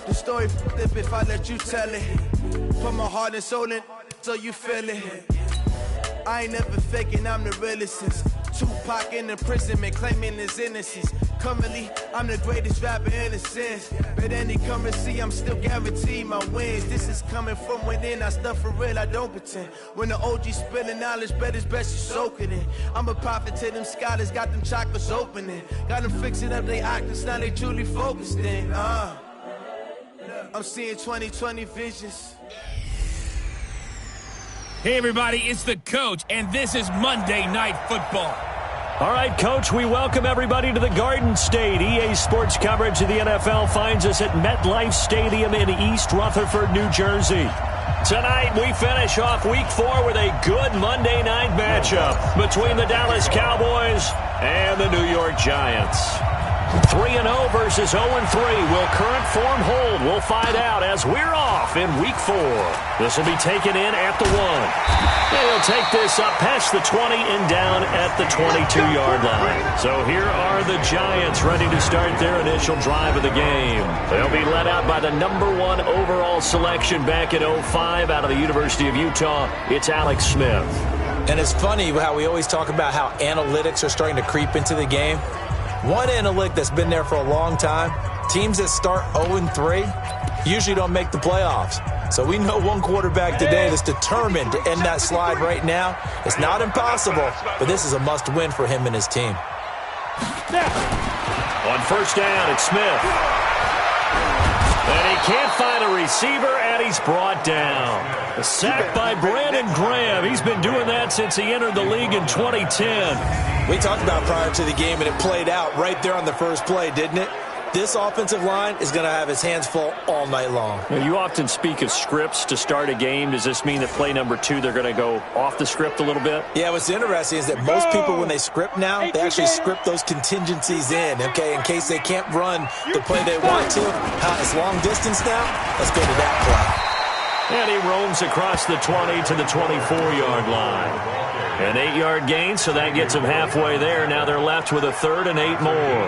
The story flip if I let you tell it. Put my heart and soul in so you feel it. I ain't never faking, I'm the realest since Tupac in imprisonment, claiming his innocence. Currently, I'm the greatest rapper in a sense. But any currency, I'm still guaranteed my wins. This is coming from within, I stuff for real, I don't pretend. When the OG spilling knowledge, bet it's best you soak it in. I'm a prophet to them scholars, got them chakras opening. Got them fixing up they octaves, now they truly focused in. I'm seeing 2020 visions. Hey everybody, it's the Coach, and this is Monday Night Football. All right, Coach, we welcome everybody to the Garden State. EA Sports coverage of the NFL finds us at MetLife Stadium in East Rutherford, New Jersey. Tonight, we finish off Week 4 with a good Monday night matchup between the Dallas Cowboys and the New York Giants. 3-0 versus 0-3. Will current form hold? We'll find out as we're off in Week 4. This will be taken in at the 1. And he'll take this up past the 20 and down at the 22-yard line. So here are the Giants ready to start their initial drive of the game. They'll be led out by the #1 overall selection back in 05 out of the University of Utah. It's Alex Smith. And it's funny how we always talk about how analytics are starting to creep into the game. One analytic that's been there for a long time, teams that start 0-3 usually don't make the playoffs. So we know one quarterback today that's determined to end that slide right now. It's not impossible, but this is a must-win for him and his team. On first down, it's Smith. And he can't find a receiver, and he's brought down. A sack by Brandon Graham. He's been doing that since he entered the league in 2010. We talked about prior to the game, and it played out right there on the first play, didn't it? This offensive line is going to have his hands full all night long. Now, you often speak of scripts to start a game. Does this mean that play number 2, they're going to go off the script a little bit? Yeah, what's interesting is that most people, when they script now, they actually script those contingencies in, okay, in case they can't run the play they want to. It's long distance now. Let's go to that play. And he roams across the 20 to the 24-yard line. An 8-yard gain, so that gets him halfway there. Now they're left with a 3rd and 8 more.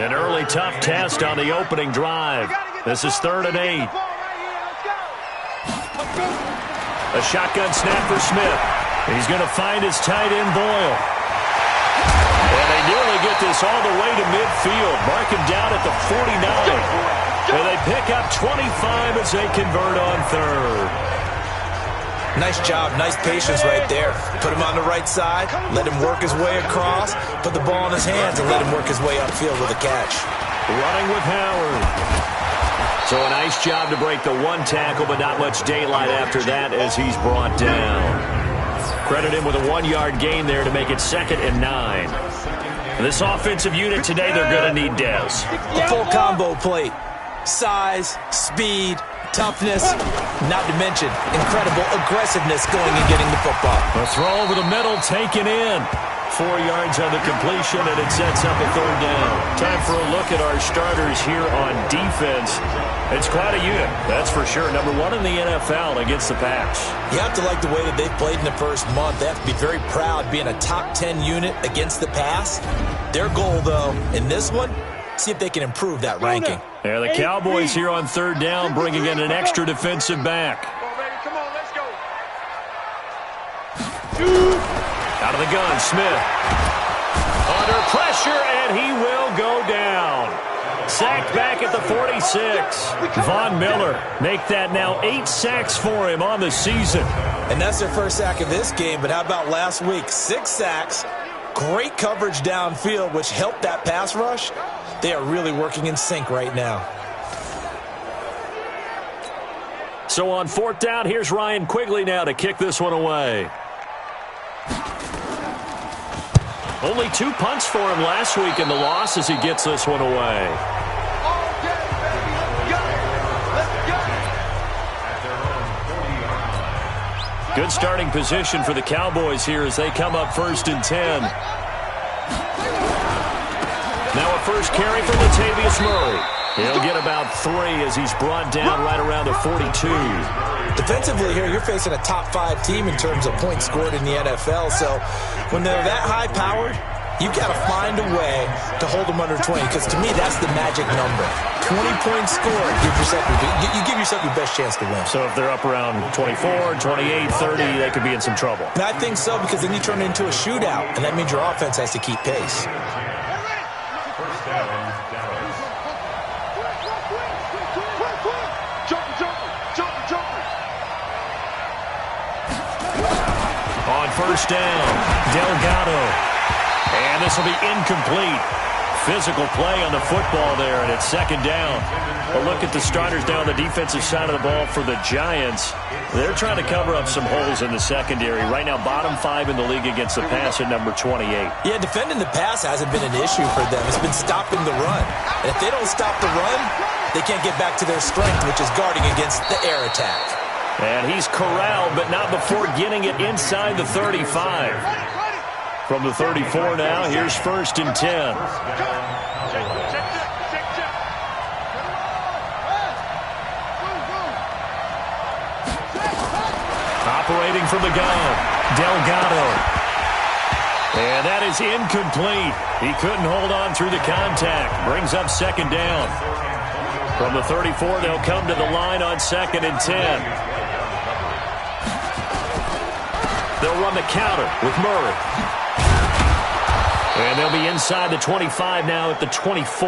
An early tough test on the opening drive. This is 3rd and 8. A shotgun snap for Smith. He's going to find his tight end Boyle. And they nearly get this all the way to midfield. Mark him down at the 49. And they pick up 25 as they convert on 3rd. Nice job, nice patience right there. Put him on the right side, let him work his way across, put the ball in his hands, and let him work his way upfield with a catch. Running with Howard. So a nice job to break the 1 tackle, but not much daylight after that as he's brought down. Credit him with a 1-yard gain there to make it 2nd and 9. This offensive unit today, they're going to need Dez. A full combo plate. Size, speed, toughness, not to mention incredible aggressiveness going and getting the football. A throw over the middle, taken in. 4 yards on the completion, and it sets up a 3rd down. Time for a look at our starters here on defense. It's quite a unit, that's for sure. #1 in the NFL against the pass. You have to like the way that they've played in the first month. They have to be very proud being a top 10 unit against the pass. Their goal, though, in this one, see if they can improve that ranking. Yeah, the Cowboys here on 3rd down, bringing in an extra defensive back. Out of the gun, Smith. Under pressure, and he will go down. Sacked back at the 46. Von Miller make that now 8 sacks for him on the season. And that's their first sack of this game, but how about last week? 6 sacks, great coverage downfield, which helped that pass rush. They are really working in sync right now. So on 4th down, here's Ryan Quigley now to kick this one away. Only 2 punts for him last week in the loss as he gets this one away. Good starting position for the Cowboys here as they come up 1st and 10. Now a first carry from Latavius Murray. He'll get about 3 as he's brought down right around the 42. Defensively here, you're facing a top 5 team in terms of points scored in the NFL. So when they're that high-powered, you've got to find a way to hold them under 20, because to me, that's the magic number. 20-point score, you give yourself your best chance to win. So if they're up around 24, 28, 30, they could be in some trouble. And I think so, because then you turn it into a shootout, and that means your offense has to keep pace. On first down, Delgado. And this will be incomplete. Physical play on the football there, and it's second down. A look at the starters down the defensive side of the ball for the Giants. They're trying to cover up some holes in the secondary. Right now, bottom 5 in the league against the pass at number 28. Yeah, defending the pass hasn't been an issue for them. It's been stopping the run. And if they don't stop the run, they can't get back to their strength, which is guarding against the air attack. And he's corralled, but not before getting it inside the 35. From the 34 now, here's first and 10. Operating from the gun, Delgado. And that is incomplete. He couldn't hold on through the contact. Brings up second down. From the 34, they'll come to the line on second and 10. They'll run the counter with Murray. And they'll be inside the 25 now at the 24.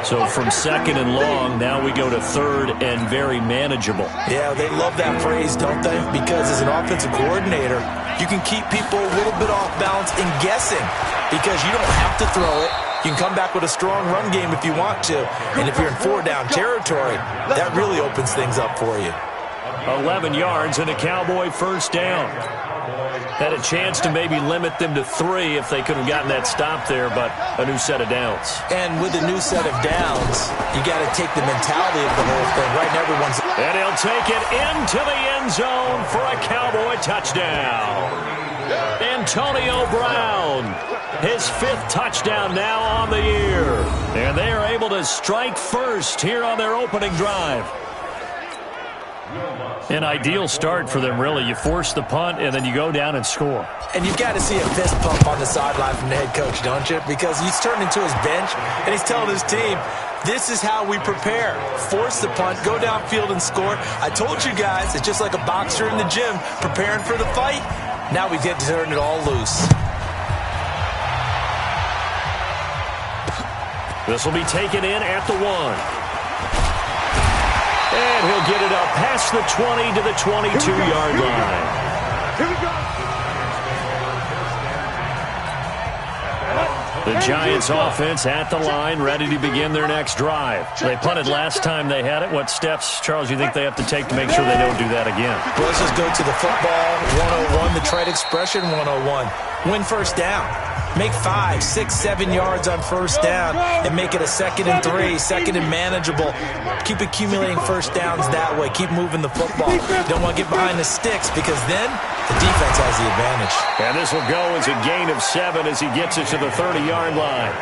So from second and long, now we go to third and very manageable. Yeah, they love that phrase, don't they? Because as an offensive coordinator, you can keep people a little bit off balance and guessing, because you don't have to throw it. You can come back with a strong run game if you want to. And if you're in 4-down territory, that really opens things up for you. 11 yards and a Cowboy first down. Had a chance to maybe limit them to 3 if they could have gotten that stop there, but a new set of downs. And with a new set of downs, you got to take the mentality of the whole thing. Right now, everyone's... And he'll take it into the end zone for a Cowboy touchdown. Antonio Brown, his 5th touchdown now on the year. And they are able to strike first here on their opening drive. An ideal start for them, really. You force the punt, and then you go down and score. And you've got to see a fist pump on the sideline from the head coach, don't you? Because he's turned into his bench, and he's telling his team, this is how we prepare. Force the punt, go downfield and score. I told you guys, it's just like a boxer in the gym preparing for the fight. Now we get to turn it all loose. This will be taken in at the 1. And he'll get it up past the 20 to the 22-yard line. Here we go. The Giants offense at the line, ready to begin their next drive. They punted last time they had it. What steps, Charles, you think they have to take to make sure they don't do that again? Well, let's just go to the football 101, the trade expression 101. Win first down. Make 5, 6, 7 yards on first down and make it a 2nd and 3, 2nd and manageable. Keep accumulating first downs that way. Keep moving the football. You don't want to get behind the sticks, because then the defense has the advantage. And this will go as a gain of 7 as he gets it to the 30-yard line.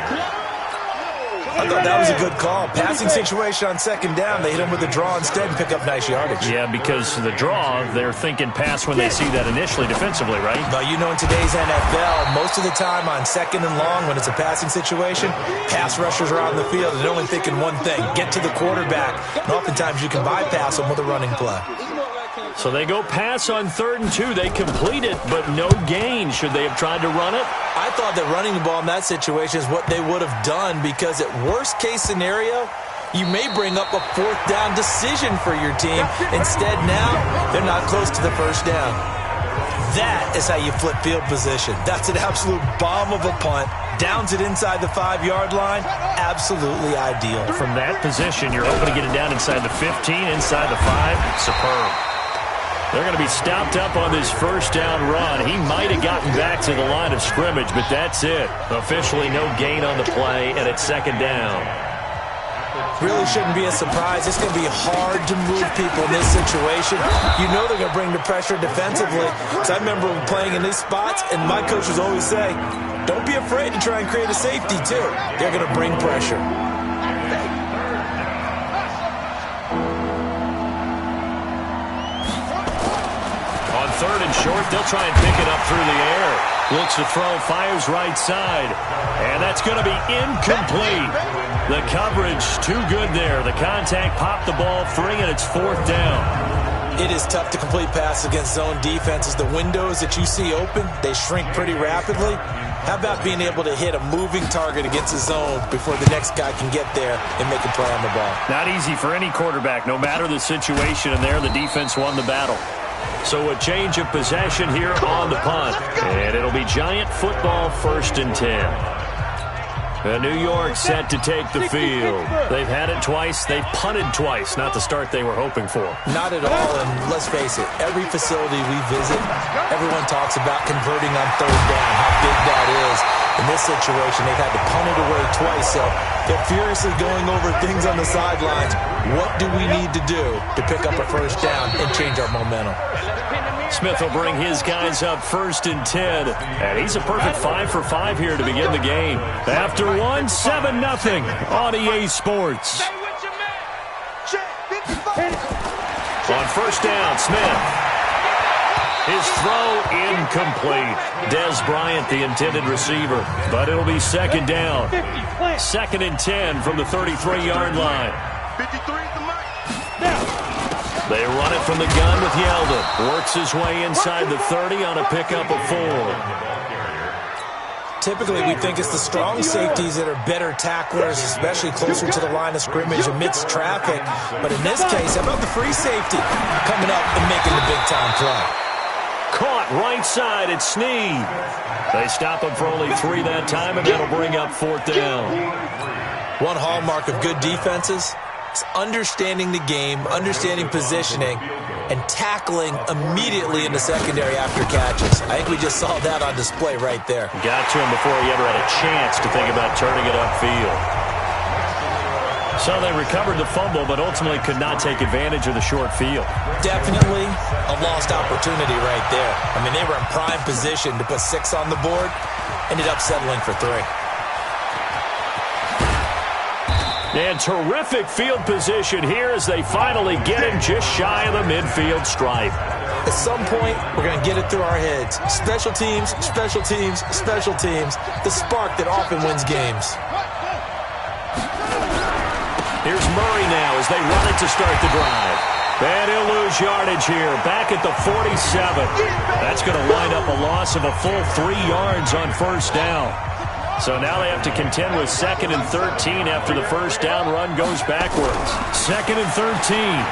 I thought that was a good call. Passing situation on second down. They hit him with a draw instead and pick up nice yardage. Yeah, because the draw, they're thinking pass when they see that initially defensively, right? But you know, in today's NFL, most of the time on second and long, when it's a passing situation, pass rushers are out in the field and they're only thinking one thing, get to the quarterback. And oftentimes you can bypass them with a running play. So they go pass on 3rd and 2. They complete it, but no gain. Should they have tried to run it? I thought that running the ball in that situation is what they would have done, because at worst case scenario, you may bring up a 4th down decision for your team. Instead, now they're not close to the first down. That is how you flip field position. That's an absolute bomb of a punt. Downs it inside the 5-yard line. Absolutely ideal. From that position, you're hoping to get it down inside the 15, inside the 5. Superb. They're going to be stopped up on this first down run. He might have gotten back to the line of scrimmage, but that's it. Officially no gain on the play, and it's second down. Really shouldn't be a surprise. It's going to be hard to move people in this situation. You know they're going to bring the pressure defensively. So I remember playing in these spots, and my coaches always say, don't be afraid to try and create a safety, too. They're going to bring pressure. On 3rd and short, they'll try and pick it up through the air. Looks to throw, fires right side. And that's going to be incomplete. The coverage too good there. The contact popped the ball free, and it's 4th down. It is tough to complete passes against zone defenses. The windows that you see open, they shrink pretty rapidly. How about being able to hit a moving target against the zone before the next guy can get there and make a play on the ball? Not easy for any quarterback, no matter the situation, and there the defense won the battle. So a change of possession here on the punt, and it'll be Giant football 1st and 10. New York set to take the field. They've had it twice. They've punted twice. Not the start they were hoping for. Not at all, and let's face it, every facility we visit, everyone talks about converting on 3rd down, how big that is. In this situation, they've had to punt it away twice, so they're furiously going over things on the sidelines. What do we need to do to pick up a 1st down and change our momentum? Smith will bring his guys up 1st and 10. And he's a perfect 5 for 5 here to begin the game. After 1, 7-0 on EA Sports. On 1st down, Smith. His throw incomplete. Des Bryant, the intended receiver. But it'll be 2nd down. 2nd and 10 from the 33-yard line. 53 is the mark. They run it from the gun with Yeldon. Works his way inside the 30 on a pickup of 4. Typically, we think it's the strong safeties that are better tacklers, especially closer to the line of scrimmage amidst traffic. But in this case, how about the free safety coming up and making the big-time play? Caught right side at Snead. They stop him for only 3 that time, and that'll bring up 4th down. One hallmark of good defenses is understanding the game, understanding positioning, and tackling immediately in the secondary after catches. I think we just saw that on display right there. Got to him before he ever had a chance to think about turning it upfield. So they recovered the fumble, but ultimately could not take advantage of the short field. Definitely a lost opportunity right there. I mean, they were in prime position to put 6 on the board, ended up settling for 3. And terrific field position here as they finally get him just shy of the midfield stripe. At some point, we're going to get it through our heads. Special teams, special teams, special teams. The spark that often wins games. Here's Murray now as they run it to start the drive. And he'll lose yardage here, back at the 47. That's going to wind up a loss of a full 3 yards on 1st down. So now they have to contend with 2nd and 13 after the 1st down run goes backwards. 2nd and 13.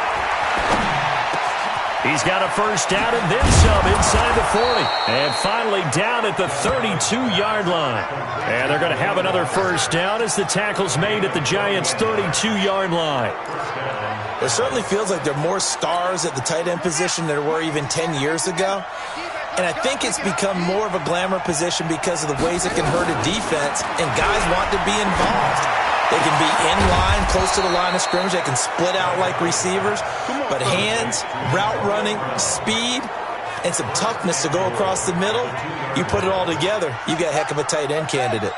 He's got a 1st down and then some inside the 40. And finally down at the 32-yard line. And they're going to have another 1st down as the tackle's made at the Giants' 32-yard line. It certainly feels like there are more stars at the tight end position than there were even 10 years ago. And I think it's become more of a glamour position because of the ways it can hurt a defense, and guys want to be involved. They can be in line, close to the line of scrimmage. They can split out like receivers. But hands, route running, speed, and some toughness to go across the middle, you put it all together, you got a heck of a tight end candidate.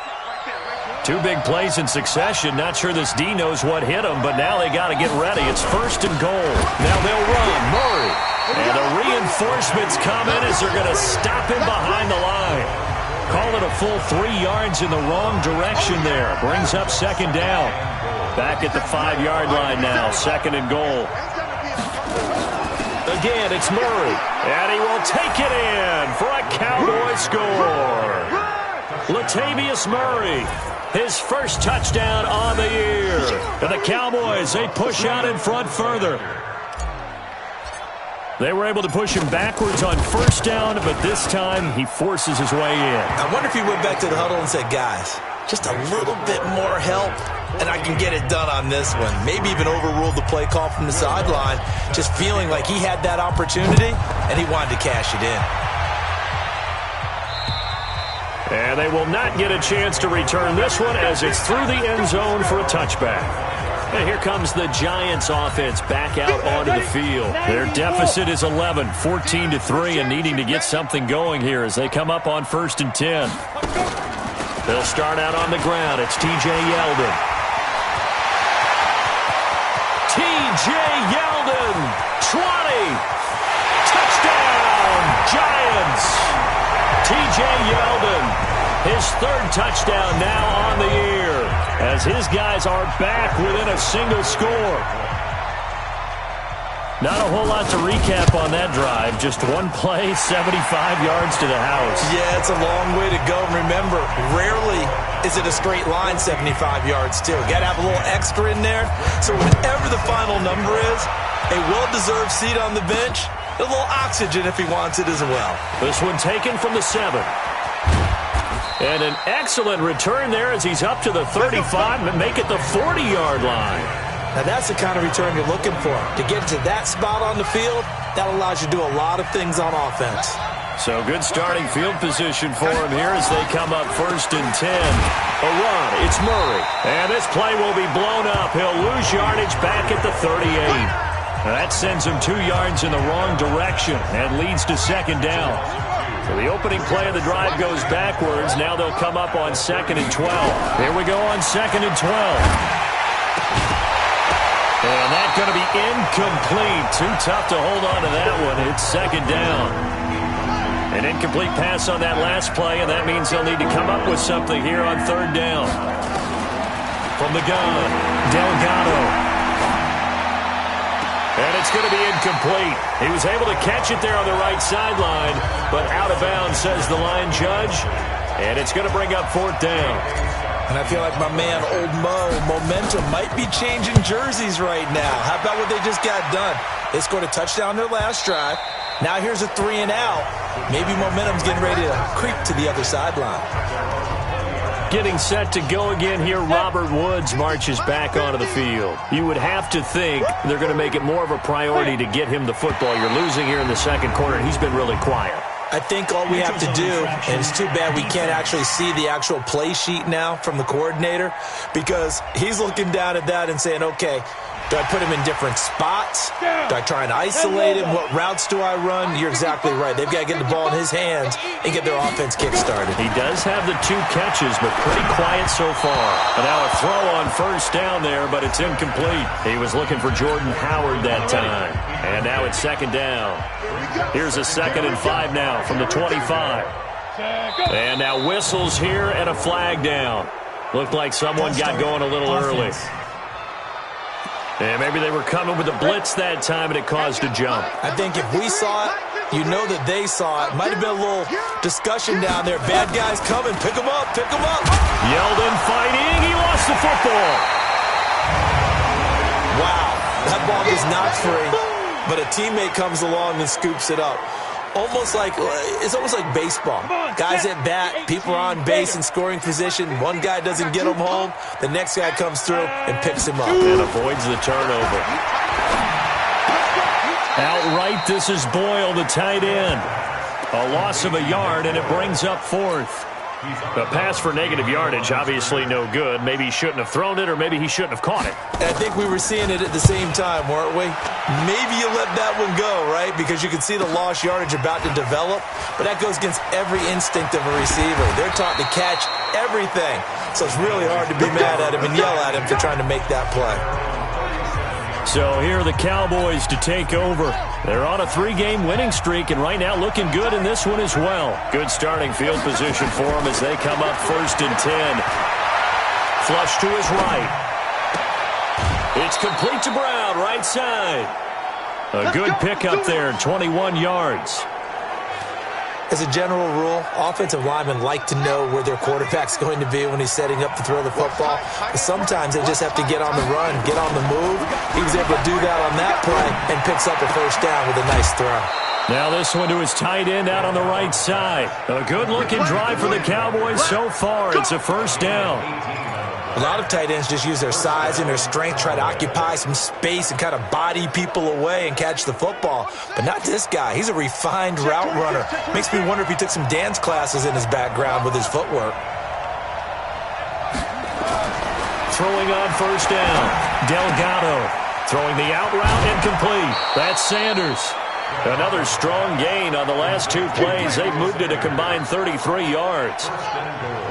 2 big plays in succession. Not sure this D knows what hit him, but now they got to get ready. It's 1st and goal. Now they'll run. Murray. And the reinforcements come in as they're going to stop him behind the line. Call it a full 3 yards in the wrong direction there. Brings up 2nd down. Back at the 5-yard line now. 2nd and goal. Again, it's Murray. And he will take it in for a Cowboy score. Latavius Murray. His first touchdown on the year. And the Cowboys, they push out in front further. They were able to push him backwards on 1st down, but this time he forces his way in. I wonder if he went back to the huddle and said, guys, just a little bit more help, and I can get it done on this one. Maybe even overruled the play call from the sideline, just feeling like he had that opportunity, and he wanted to cash it in. And they will not get a chance to return this one as it's through the end zone for a touchback. And here comes the Giants offense back out onto the field. Their deficit is 11, 14-3, and needing to get something going here as they come up on 1st and 10. They'll start out on the ground. It's T.J. Yeldon. T.J. Yeldon, 20. Touchdown, Giants. T.J. Yeldon. His third touchdown now on the year as his guys are back within a single score. Not a whole lot to recap on that drive. Just one play, 75 yards to the house. Yeah, it's a long way to go. Remember, rarely is it a straight line 75 yards, too. Got to have a little extra in there. So whatever the final number is, a well-deserved seat on the bench, a little oxygen if he wants it as well. This one taken from the 7. And an excellent return there as he's up to the 35 and make it the 40-yard line. Now, that's the kind of return you're looking for. To get to that spot on the field, that allows you to do a lot of things on offense. So good starting field position for him here as they come up 1st and 10. A run, it's Murray. And this play will be blown up. He'll lose yardage back at the 38. Now that sends him 2 yards in the wrong direction and leads to 2nd down. So the opening play of the drive goes backwards. Now they'll come up on 2nd and 12. Here we go on 2nd and 12. And that's going to be incomplete. Too tough to hold on to that one. It's 2nd down. An incomplete pass on that last play, and that means they'll need to come up with something here on 3rd down. From the gun, Delgado. And it's going to be incomplete. He was able to catch it there on the right sideline, but out of bounds, says the line judge. And it's going to bring up 4th down. And I feel like my man, Old Mo, momentum might be changing jerseys right now. How about what they just got done? They scored a touchdown their last drive. Now here's a 3 and out. Maybe momentum's getting ready to creep to the other sideline. Getting set to go again here, Robert Woods marches back onto the field. You would have to think they're going to make it more of a priority to get him the football. You're losing here in the 2nd quarter, and he's been really quiet. I think all we have to do, and it's too bad we can't actually see the actual play sheet now from the coordinator, because he's looking down at that and saying, okay, do I put him in different spots? Do I try and isolate him? What routes do I run? You're exactly right. They've got to get the ball in his hands and get their offense kick-started. He does have the 2 catches, but pretty quiet so far. And now a throw on 1st down there, but it's incomplete. He was looking for Jordan Howard that time. And now it's 2nd down. Here's a 2nd and 5 now from the 25. And now whistles here and a flag down. Looked like someone got going a little early. And maybe they were coming with a blitz that time, and it caused a jump. I think if we saw it, you know that they saw it. Might have been a little discussion down there. Bad guys coming. Pick them up. Pick them up. Yeldon fighting. He lost the football. Wow. That ball is not free, but a teammate comes along and scoops it up. It's almost like baseball. Guys at bat, people are on base in scoring position. One guy doesn't get him home. The next guy comes through and picks him up. And avoids the turnover. Outright, this is Boyle, the tight end. A loss of a yard, and it brings up 4th. A pass for negative yardage, obviously no good. Maybe he shouldn't have thrown it, or maybe he shouldn't have caught it. I think we were seeing it at the same time, weren't we? Maybe you let that one go, right? Because you can see the lost yardage about to develop. But that goes against every instinct of a receiver. They're taught to catch everything. So it's really hard to be mad at him and yell at him for trying to make that play. So here are the Cowboys to take over. They're on a 3-game winning streak, and right now looking good in this one as well. Good starting field position for them as they come up 1st and 10. Flush to his right. It's complete to Brown, right side. A good pickup there, 21 yards. As a general rule, offensive linemen like to know where their quarterback's going to be when he's setting up to throw the football. But sometimes they just have to get on the run, get on the move. He was able to do that on that play and picks up a 1st down with a nice throw. Now this one to his tight end out on the right side. A good-looking drive for the Cowboys so far. It's a 1st down. A lot of tight ends just use their size and their strength, try to occupy some space and kind of body people away and catch the football. But not this guy. He's a refined route runner. Makes me wonder if he took some dance classes in his background with his footwork. Throwing on 1st down. Delgado throwing the out route incomplete. That's Sanders. Another strong gain on the last 2 plays. They've moved it a combined 33 yards.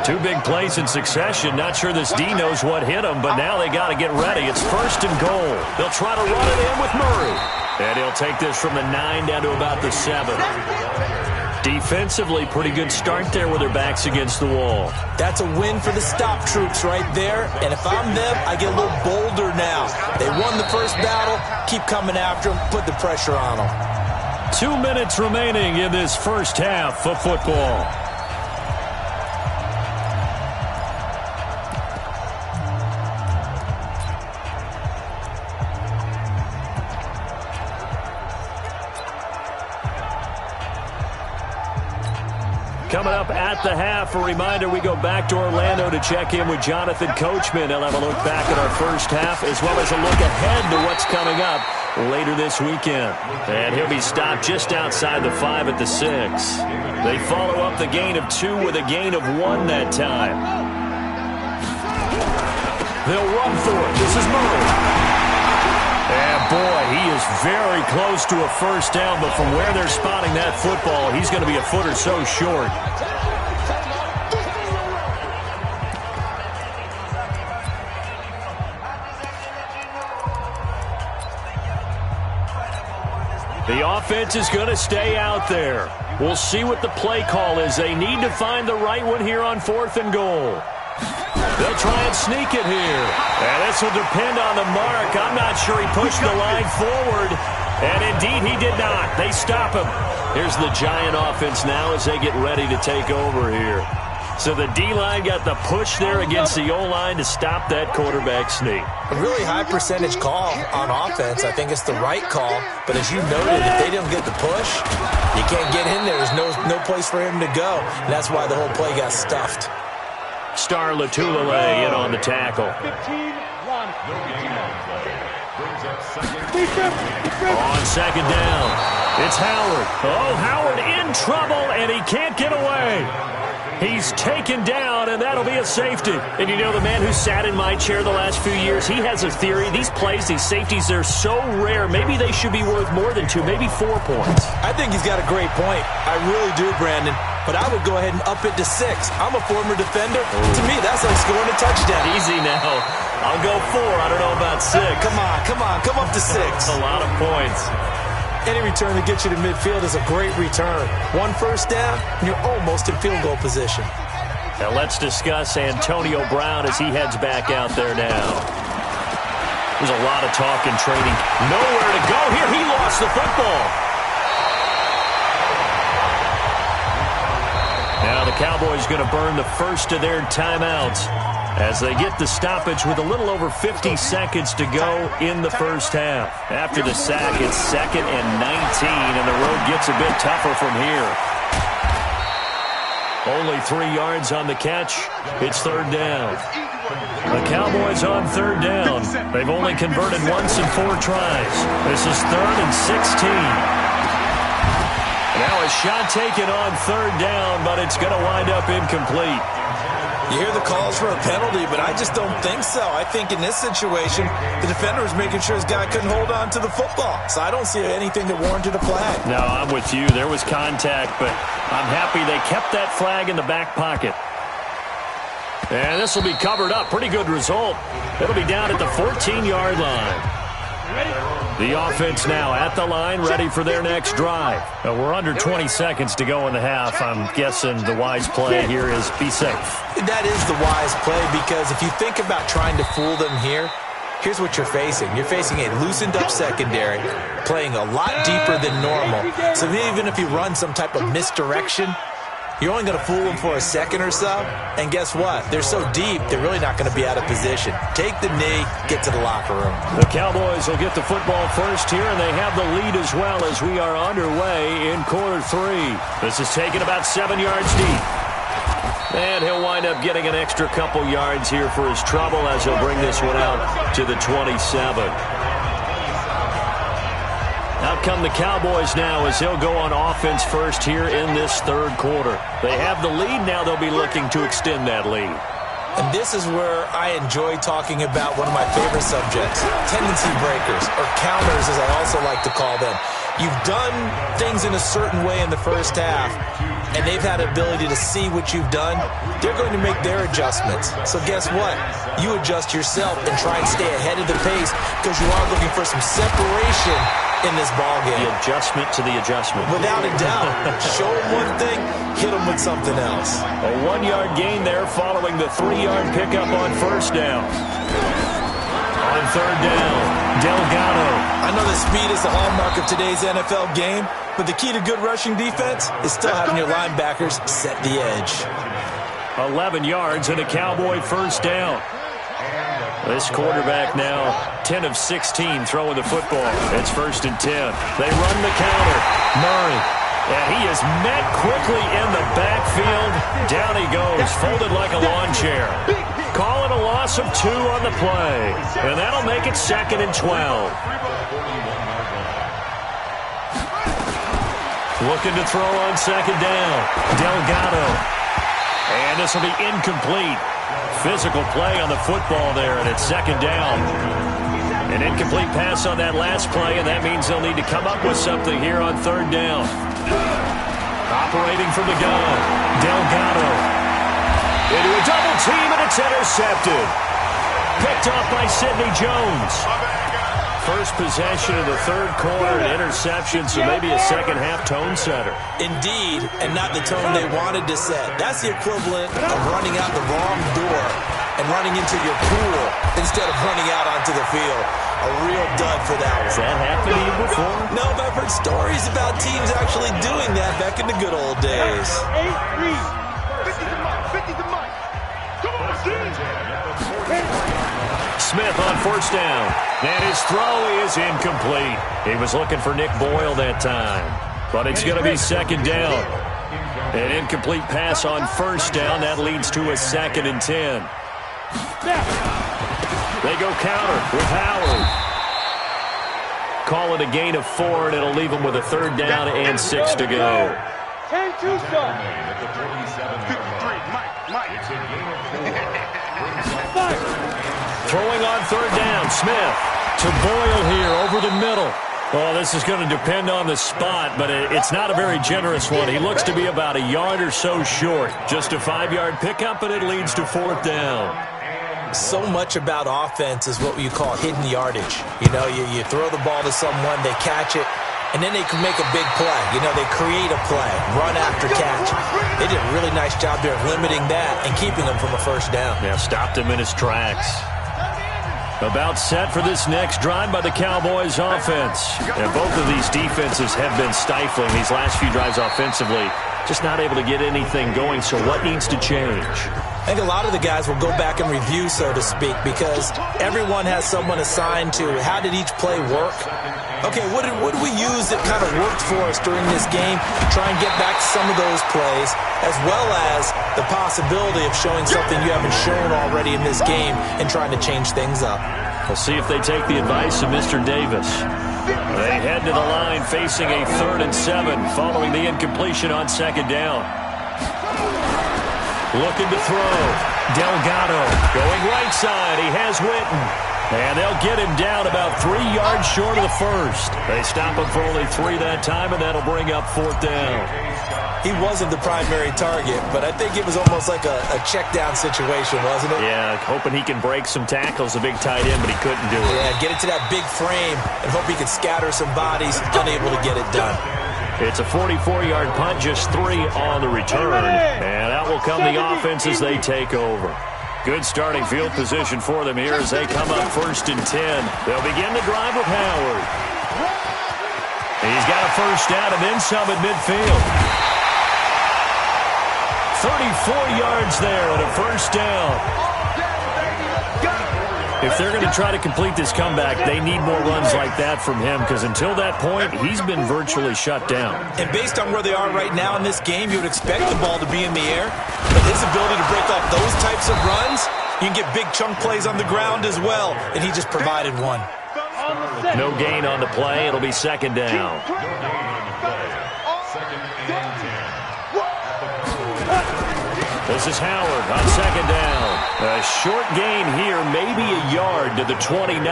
2 big plays in succession. Not sure this D knows what hit him, but now they got to get ready. It's 1st and goal. They'll try to run it in with Murray. And he'll take this from the 9 down to about the 7. Defensively, pretty good start there with their backs against the wall. That's a win for the stop troops right there. And if I'm them, I get a little bolder now. They won the first battle. Keep coming after them. Put the pressure on them. 2 minutes remaining in this first half of football. Coming up at the half, a reminder, we go back to Orlando to check in with Jonathan Coachman. He'll have a look back at our first half as well as a look ahead to what's coming up later this weekend. And he'll be stopped just outside the 5 at the 6. They follow up the gain of 2 with a gain of 1 that time. They'll run for it. This is Murray. And boy, he is very close to a first down, but from where they're spotting that football, he's going to be a foot or so short. The offense is going to stay out there. We'll see what the play call is. They need to find the right one here on 4th and goal. They'll try and sneak it here. And this will depend on the mark. I'm not sure he pushed the line forward. And indeed, he did not. They stop him. Here's the Giant offense now as they get ready to take over here. So the D-line got the push there against the O-line to stop that quarterback sneak. A really high percentage call on offense. I think it's the right call. But as you noted, if they didn't get the push, you can't get in there. There's no place for him to go. And that's why the whole play got stuffed. Star Latulele in on the tackle. On second down, it's Howard. Oh, Howard in trouble, and he can't get away. He's taken down, and that'll be a safety. And you know, the man who sat in my chair the last few years, he has a theory. These plays, these safeties, they're so rare. Maybe they should be worth more than 2, maybe 4 points. I think he's got a great point. I really do, Brandon. But I would go ahead and up it to 6. I'm a former defender. To me, that's like scoring a touchdown. Easy now. I'll go 4. I don't know about 6. Come on. Come up to 6. That's a lot of points. Any return that gets you to midfield is a great return. 1 first down, and you're almost in field goal position. Now let's discuss Antonio Brown as he heads back out there now. There's a lot of talk in training. Nowhere to go here. He lost the football. Now the Cowboys going to burn the first of their timeouts as they get the stoppage with a little over 50 seconds to go in the first half. After the sack, it's 2nd and 19, and the road gets a bit tougher from here. Only 3 yards on the catch. It's 3rd down. The Cowboys on 3rd down. They've only converted once in 4 tries. This is 3rd and 16. Now a shot taken on 3rd down, but it's going to wind up incomplete. You hear the calls for a penalty, but I just don't think so. I think in this situation, the defender was making sure his guy couldn't hold on to the football. So I don't see anything that warranted a flag. No, I'm with you. There was contact, but I'm happy they kept that flag in the back pocket. And this will be covered up. Pretty good result. It'll be down at the 14-yard line. The offense now at the line, ready for their next drive. We're under 20 seconds to go in the half. I'm guessing the wise play here is be safe. That is the wise play, because if you think about trying to fool them here, here's what you're facing. You're facing a loosened-up secondary, playing a lot deeper than normal. So even if you run some type of misdirection, you're only going to fool them for a second or so. And guess what? They're so deep, they're really not going to be out of position. Take the knee, get to the locker room. The Cowboys will get the football first here, and they have the lead as well as we are underway in quarter 3. This is taken about 7 yards deep. And he'll wind up getting an extra couple yards here for his trouble as he'll bring this one out to the 27. Out come the Cowboys now as he'll go on offense first here in this 3rd quarter. They have the lead. Now they'll be looking to extend that lead. And this is where I enjoy talking about one of my favorite subjects, tendency breakers, or counters as I also like to call them. You've done things in a certain way in the first half. and they've had the ability to see what you've done, they're going to make their adjustments. So guess what? You adjust yourself and try and stay ahead of the pace because you are looking for some separation in this ball game. The adjustment to the adjustment. Without a doubt. Show them one thing, hit them with something else. A 1-yard gain there following the 3-yard pickup on first down. On third down, Delgado. I know that speed is the hallmark of today's NFL game, but the key to good rushing defense is still having your linebackers set the edge. 11 yards and a Cowboy first down. This quarterback now 10 of 16 throwing the football. It's 1st and 10. They run the counter. Murray. And he is met quickly in the backfield. Down he goes, folded like a lawn chair. Calling a loss of 2 on the play. And that'll make it 2nd and 12. Looking to throw on 2nd down. Delgado. And this will be incomplete. Physical play on the football there, and it's 2nd down. An incomplete pass on that last play, and that means they'll need to come up with something here on 3rd down. Operating from the gun, Delgado. Into a double team, and it's intercepted. Picked off by Sidney Jones. First possession of the 3rd quarter, an interception, so maybe a second-half tone setter. Indeed, and not the tone they wanted to set. That's the equivalent of running out the wrong door and running into your pool instead of running out onto the field. A real dud for that one. Has that happened to you before? No, but I've heard stories about teams actually doing that back in the good old days. 50 to Mike. Come on, Steve. Smith on 1st down. And his throw is incomplete. He was looking for Nick Boyle that time. But it's going to be 2nd down. An incomplete pass on 1st down. That leads to a 2nd and 10. They go counter with Howard. Call it a gain of 4, and it'll leave them with a 3rd down and 6 to go. 10-2 start. 53, Mike. Throwing on 3rd down, Smith to Boyle here over the middle. Oh, this is going to depend on the spot, but it's not a very generous one. He looks to be about a yard or so short. Just a 5-yard pickup, and it leads to 4th down. So much about offense is what you call hidden yardage. You know, you throw the ball to someone, they catch it, and then they can make a big play. You know, they create a play, run after catch. They did a really nice job there of limiting that and keeping them from a 1st down. Yeah, stopped him in his tracks. About set for this next drive by the Cowboys offense. And both of these defenses have been stifling these last few drives offensively. Just not able to get anything going, so what needs to change? I think a lot of the guys will go back and review, so to speak, because everyone has someone assigned to how did each play work. Okay, what did we use that kind of worked for us during this game? Try and get back to some of those plays, as well as the possibility of showing something you haven't shown already in this game and trying to change things up. We'll see if they take the advice of Mr. Davis. They head to the line facing a 3rd and 7 following the incompletion on 2nd down. Looking to throw. Delgado going right side. He has Witten. And they'll get him down about 3 yards short of the 1st. They stop him for only 3 that time, and that'll bring up 4th down. He wasn't the primary target, but I think it was almost like a check-down situation, wasn't it? Yeah, hoping he can break some tackles, a big tight end, but he couldn't do it. Yeah, get it to that big frame and hope he could scatter some bodies, unable to get it done. It's a 44-yard punt, just 3 on the return. And out will come the offense as they take over. Good starting field position for them here as they come up 1st and 10. They'll begin the drive with Howard. He's got a 1st down and then some at midfield. 34 yards there and a 1st down. If they're going to try to complete this comeback, they need more runs like that from him, because until that point, he's been virtually shut down. And based on where they are right now in this game, you would expect the ball to be in the air. But his ability to break off those types of runs, you can get big chunk plays on the ground as well, and he just provided one. No gain on the play. It'll be 2nd down. This is Howard on 2nd down. A short gain here, maybe a yard to the 29.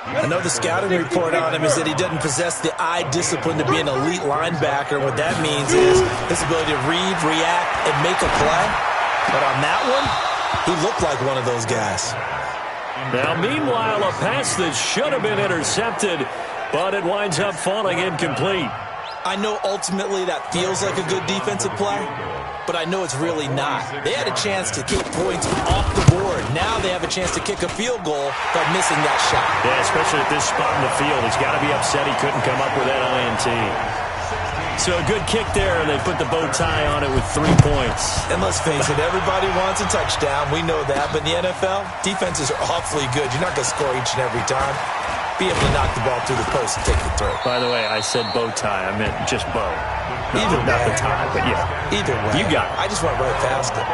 I know the scouting report on him is that he doesn't possess the eye discipline to be an elite linebacker. What that means is his ability to read, react, and make a play. But on that one, he looked like one of those guys. Now, meanwhile, a pass that should have been intercepted, but it winds up falling incomplete. I know ultimately that feels like a good defensive play, but I know it's really not. They had a chance to kick points off the board. Now they have a chance to kick a field goal by missing that shot. Yeah, especially at this spot in the field. He's got to be upset he couldn't come up with that INT. So a good kick there, and they put the bow tie on it with 3 points. And let's face it, everybody wants a touchdown. We know that. But in the NFL, defenses are awfully good. You're not going to score each and every time. Be able to knock the ball through the post and take the throw. By the way, I said bow tie. I meant just bow. Either not way. the tie, but yeah. Either way. You got it. I just went right past it.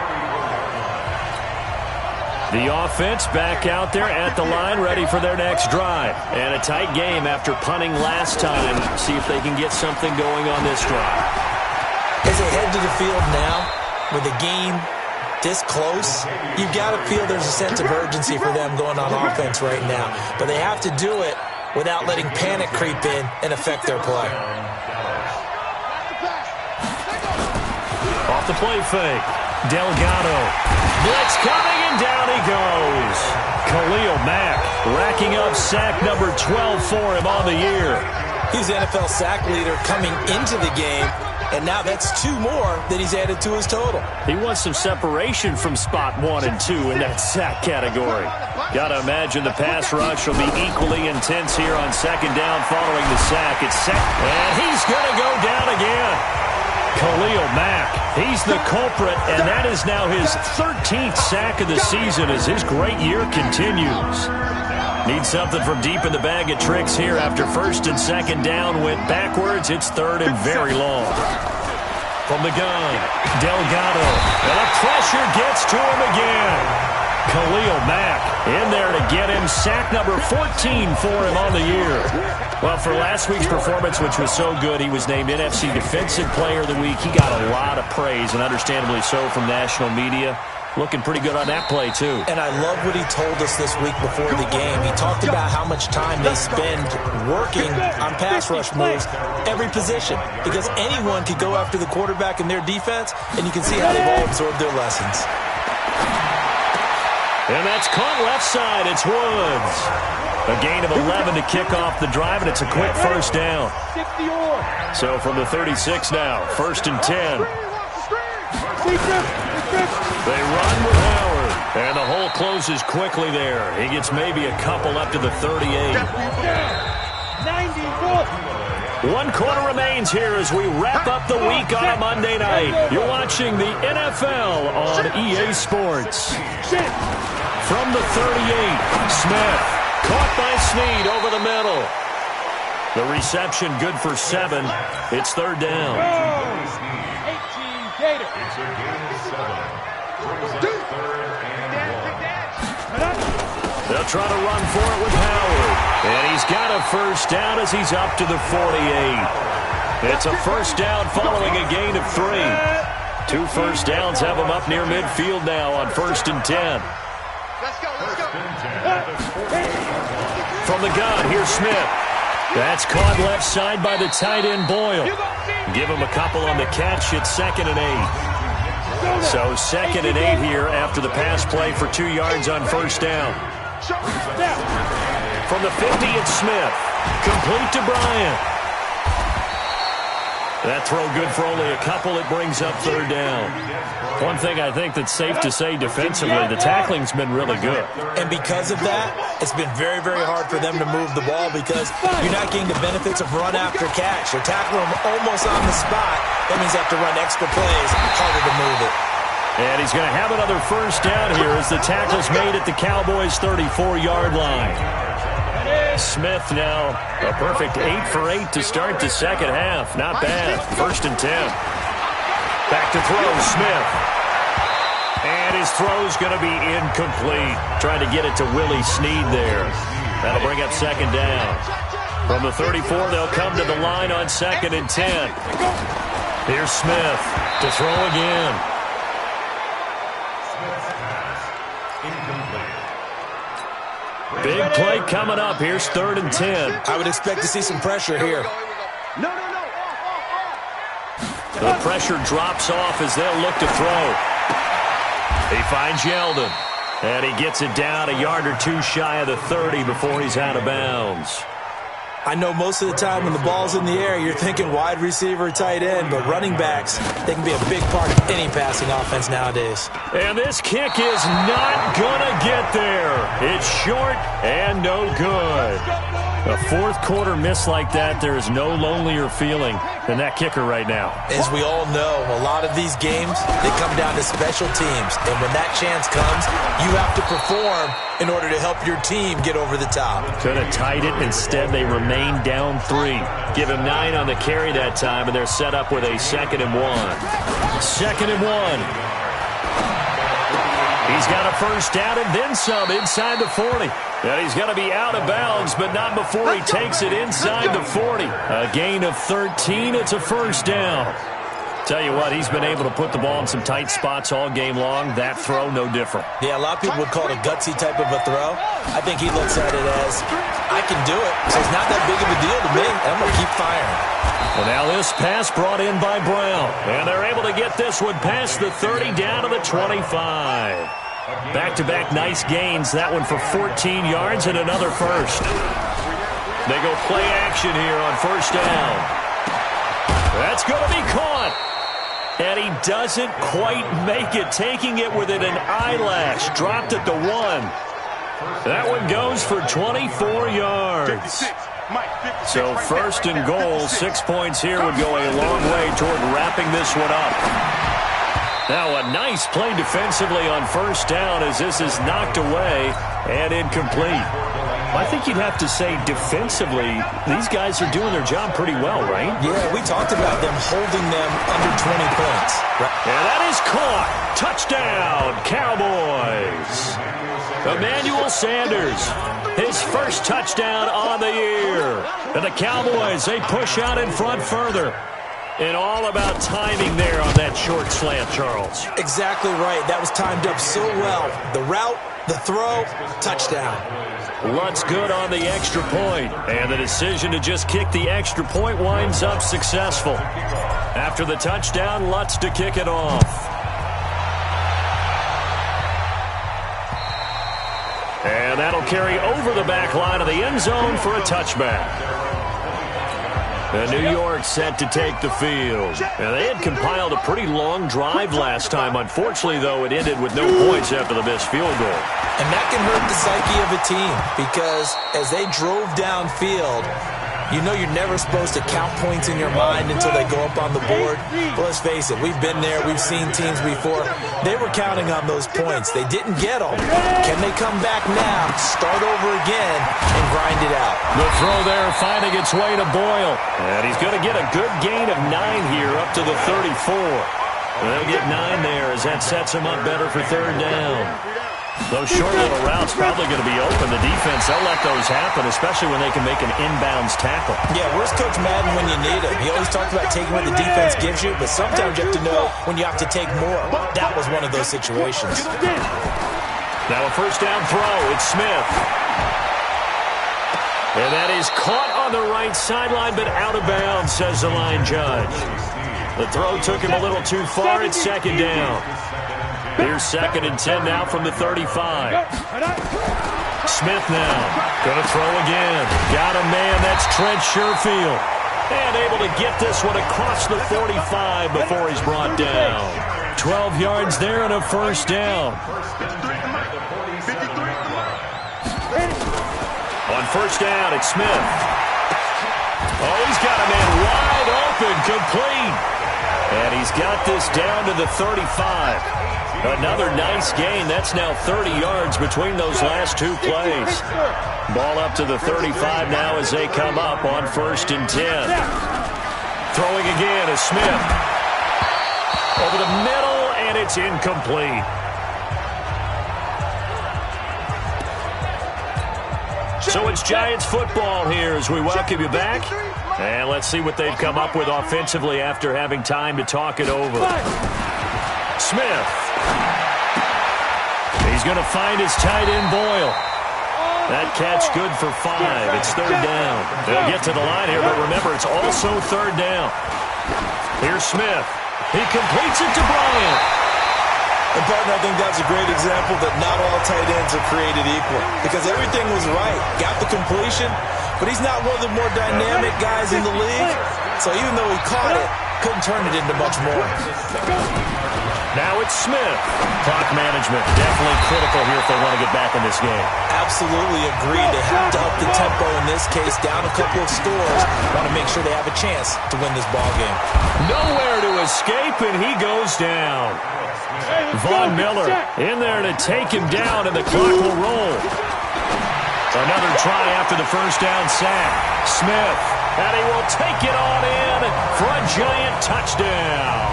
The offense back out there at the line, ready for their next drive. And a tight game after punting last time. See if they can get something going on this drive. As they head to the field now, with the game this close, you've got to feel there's a sense of urgency for them going on offense right now. But they have to do it without letting panic creep in and affect their play. Off the play fake. Delgado. Blitz coming, and down he goes. Khalil Mack racking up sack number 12 for him on the year. He's NFL sack leader coming into the game, and now that's 2 more that he's added to his total. He wants some separation from spot 1 and 2 in that sack category. Got to imagine the pass rush will be equally intense here on second down following the sack. It's set, and he's going to go down again. Khalil Mack, he's the culprit, and that is now his 13th sack of the season as his great year continues. Need something from deep in the bag of tricks here after first and second down went backwards. It's third and very long. From the gun, Delgado, and the pressure gets to him again. Khalil Mack in there to get him sack number 14 for him on the year. Well, for last week's performance, which was so good, he was named NFC Defensive Player of the Week. He got a lot of praise, and understandably so, from national media. Looking pretty good on that play, too. And I love what he told us this week before the game. He talked about how much time they spend working on pass rush moves, every position, because anyone could go after the quarterback in their defense, and you can see how they've all absorbed their lessons. And that's caught left side. It's Woods. A gain of 11 to kick off the drive, and it's a quick first down. So from the 36 now, first and 10. They run with Howard, and the hole closes quickly there. He gets maybe a couple up to the 38. 1 quarter remains here as we wrap up the week on a Monday night. You're watching the NFL on EA Sports. From the 38, Smith, caught by Snead over the middle. The reception good for 7. It's third down. They'll try to run for it with Howard. And he's got a first down as he's up to the 48. It's a first down following a gain of 3. 2 first downs have him up near midfield now on first and 10. From the gun, here's Smith. That's caught left side by the tight end Boyle. Give him a couple on the catch. It's second and 8. So second and 8 here after the pass play for 2 yards on first down. From the 50, it's Smith. Complete to Bryant. That throw good for only a couple. It brings up third down. One thing I think that's safe to say defensively, the tackling's been really good. And because of that, it's been very, very hard for them to move the ball because you're not getting the benefits of run after catch. You're tackling them almost on the spot. That means you have to run extra plays, harder to move it. And he's going to have another first down here as the tackle's made at the Cowboys' 34-yard line. Smith now a perfect 8 for 8 to start the second half. Not bad. First and 10. Back to throw, Smith. And his throw's going to be incomplete. Trying to get it to Willie Snead there. That'll bring up second down. From the 34, they'll come to the line on second and 10. Here's Smith to throw again. Big play coming up. Here's 3rd and 10. I would expect to see some pressure here. The pressure drops off as they'll look to throw. He finds Yeldon. And he gets it down a yard or two shy of the 30 before he's out of bounds. I know most of the time when the ball's in the air, you're thinking wide receiver, tight end, but running backs, they can be a big part of any passing offense nowadays. And this kick is not going to get there. It's short and no good. A fourth quarter miss like that, there is no lonelier feeling than that kicker right now. As we all know, a lot of these games, they come down to special teams. And when that chance comes, you have to perform in order to help your team get over the top. Could have tied it. Instead, they remain down 3. Give him 9 on the carry that time, and they're set up with a 2nd and 1. 2nd and 1. He's got a first down and then some inside the 40. And he's going to be out of bounds, but not before he takes it inside the 40. A gain of 13. It's a first down. Tell you what, he's been able to put the ball in some tight spots all game long. That throw, no different. Yeah, a lot of people would call it a gutsy type of a throw. I think he looks at it as, I can do it, so it's not that big of a deal to me, and I'm going to keep firing. Well, now this pass brought in by Brown. And they're able to get this one past the 30 down to the 25. Back-to-back nice gains. That one for 14 yards and another first. They go play action here on first down. That's going to be caught. And he doesn't quite make it, taking it within an eyelash. Dropped at the 1. That one goes for 24 yards. So first and goal, 6 points here would go a long way toward wrapping this one up. Now a nice play defensively on first down as this is knocked away and incomplete. I think you'd have to say defensively, these guys are doing their job pretty well, right? Yeah, we talked about them holding them under 20 points. And that is caught. Touchdown, Cowboys. Emmanuel Sanders, his first touchdown on the year. And the Cowboys, they push out in front further. And all about timing there on that short slant, Charles. Exactly right. That was timed up so well. The route, the throw, touchdown. Lutz good on the extra point. And the decision to just kick the extra point winds up successful. After the touchdown, Lutz to kick it off. And that'll carry over the back line of the end zone for a touchback. And New York set to take the field. And they had compiled a pretty long drive last time. Unfortunately, though, it ended with no points after the missed field goal. And that can hurt the psyche of a team because as they drove downfield, you know you're never supposed to count points in your mind until they go up on the board. But let's face it, we've been there. We've seen teams before. They were counting on those points. They didn't get them. Can they come back now, start over again, and grind it out? The throw there finding its way to Boyle. And he's going to get a good gain of 9 here up to the 34. They'll get 9 there as that sets him up better for third down. Those short little routes probably going to be open. The defense, they'll let those happen, especially when they can make an inbounds tackle. Yeah, where's Coach Madden when you need him? He always talks about taking what the defense gives you, but sometimes you have to know when you have to take more. That was one of those situations. Now a first down throw. It's Smith. And that is caught on the right sideline, but out of bounds, says the line judge. The throw took him a little too far. It's second down. Here's 2nd and 10 now from the 35. Smith now. Going to throw again. Got a man. That's Trent Sherfield. And able to get this one across the 45 before he's brought down. 12 yards there and a first down. On first down, it's Smith. Oh, he's got a man wide open, complete. And he's got this down to the 35. Another nice gain. That's now 30 yards between those last two plays. Ball up to the 35 now as they come up on 1st and 10. Throwing again is Smith. Over the middle, and it's incomplete. So it's Giants football here as we welcome you back. And let's see what they've come up with offensively after having time to talk it over. Smith. He's going to find his tight end, Boyle. That catch good for 5. It's third down. They'll get to the line here, but remember, it's also third down. Here's Smith. He completes it to Bryant. And, partner, I think that's a great example that not all tight ends are created equal because everything was right. Got the completion, but he's not one of the more dynamic guys in the league. So even though he caught it, couldn't turn it into much more. Now it's Smith. Clock management definitely critical here if they want to get back in this game. Absolutely agreed. They have to up the tempo in this case, down a couple of scores. Want to make sure they have a chance to win this ball game. Nowhere to escape, and he goes down. Von Miller in there to take him down, and the clock will roll. Another try after the first down sack. Smith, and he will take it on in for a giant touchdown.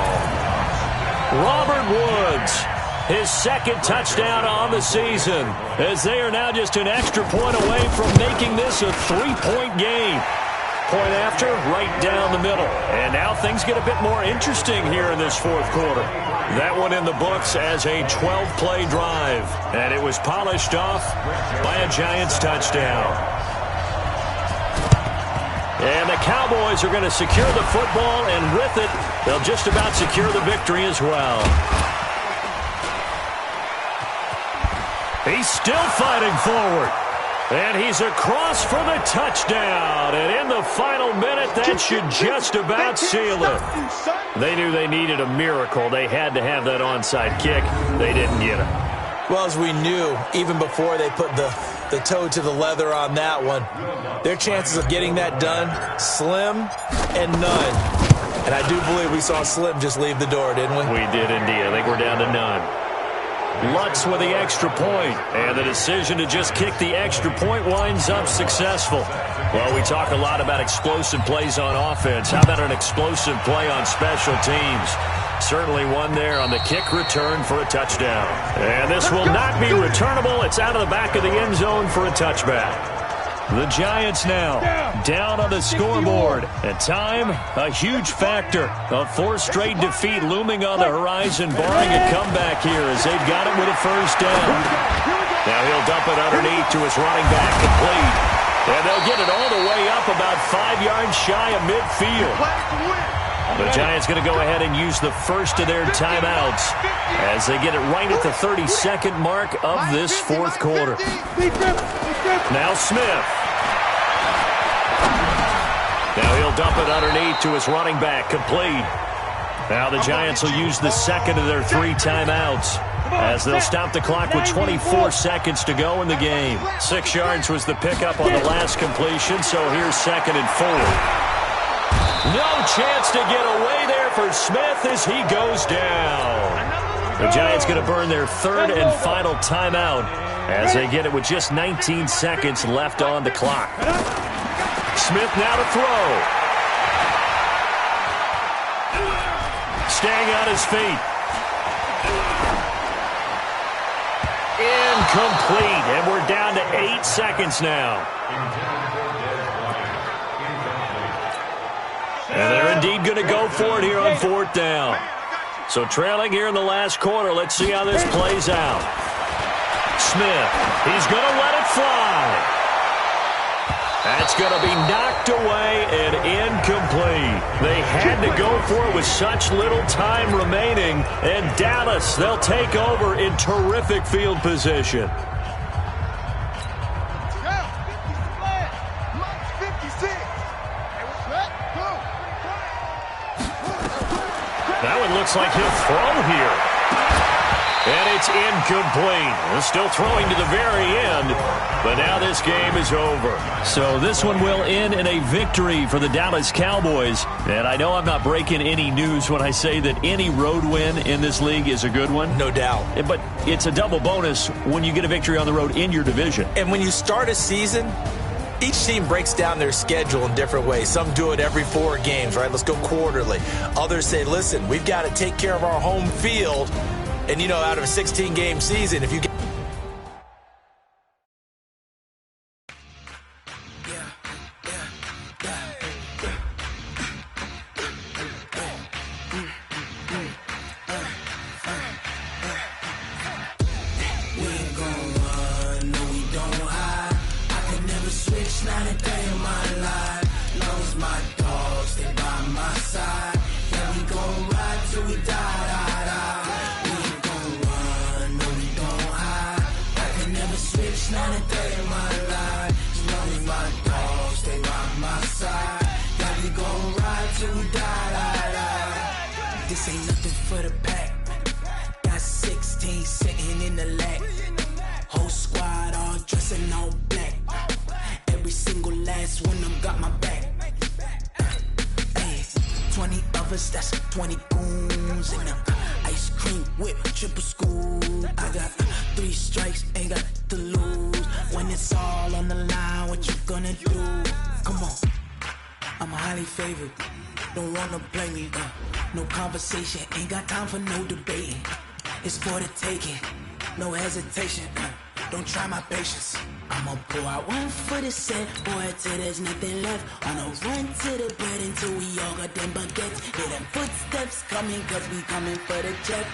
Robert Woods, his second touchdown on the season, as they are now just an extra point away from making this a 3-point game. Point after, right down the middle. And now things get a bit more interesting here in this fourth quarter. That one in the books as a 12-play drive. And it was polished off by a Giants touchdown. And the Cowboys are going to secure the football, and with it, they'll just about secure the victory as well. He's still fighting forward. And he's across for the touchdown. And in the final minute, that should just about seal it. They knew they needed a miracle. They had to have that onside kick. They didn't get it. Well, as we knew, even before they put the toe to the leather on that one, their chances of getting that done, slim and none. And I do believe we saw Slim just leave the door, didn't we? We did indeed. I think we're down to none. Lutz with the extra point, and the decision to just kick the extra point winds up successful. Well, we talk a lot about explosive plays on offense. How about an explosive play on special teams? Certainly one there on the kick return for a touchdown. And this will not be returnable. It's out of the back of the end zone for a touchback. The Giants now down on the scoreboard. And time, a huge factor. A fourth straight defeat looming on the horizon, barring a comeback here as they've got it with a first down. Now he'll dump it underneath to his running back, complete. And they'll get it all the way up about 5 yards shy of midfield. The Giants going to go ahead and use the first of their timeouts as they get it right at the 32nd mark of this fourth quarter. Now Smith. Now he'll dump it underneath to his running back, complete. Now the Giants will use the second of their 3 timeouts as they'll stop the clock with 24 seconds to go in the game. 6 yards was the pickup on the last completion, so here's 2nd and 4. No chance to get away there for Smith as he goes down. The Giants going to burn their 3rd and final timeout as they get it with just 19 seconds left on the clock. Smith now to throw. Staying on his feet. Incomplete, and we're down to 8 seconds now. And they're indeed going to go for it here on 4th down. So trailing here in the last quarter, let's see how this plays out. Smith, he's going to let it fly. That's going to be knocked away and incomplete. They had to go for it with such little time remaining. And Dallas, they'll take over in terrific field position. That one looks like he'll throw here. And it's incomplete. Still throwing to the very end, but now this game is over. So this one will end in a victory for the Dallas Cowboys. And I know I'm not breaking any news when I say that any road win in this league is a good one. No doubt. But it's a double bonus when you get a victory on the road in your division. And when you start a season, each team breaks down their schedule in different ways. Some do it every 4 games, right? Let's go quarterly. Others say, listen, we've got to take care of our home field. And, you know, out of a 16-game season, if you get... switch, not a day in my life. Long as my dogs stay by my side. Yeah, we gon' ride till we die, die, die. We ain't gon' run, no, we gon' hide. I can never switch, not a day in my life. As long as my dogs stay by my side. Yeah, we gon' ride till we die, die, die. This ain't nothing for the pack. Got 16 sitting in the lap. Whole squad all dressed in all black. Every single last one of them got my back. 20 of us, that's 20 goons. And ice cream whip, triple scoop. I got 3 strikes, ain't got to lose. When it's all on the line, what you gonna do? Come on, I'm highly favored. Don't wanna play me, no conversation. Ain't got time for no debating. It's for the taking, no hesitation. Don't try my patience. I'ma pour out one for the set, boy, till there's nothing left. On a run to the bread until we all got them baguettes. Hear them footsteps coming, cause we coming for the check.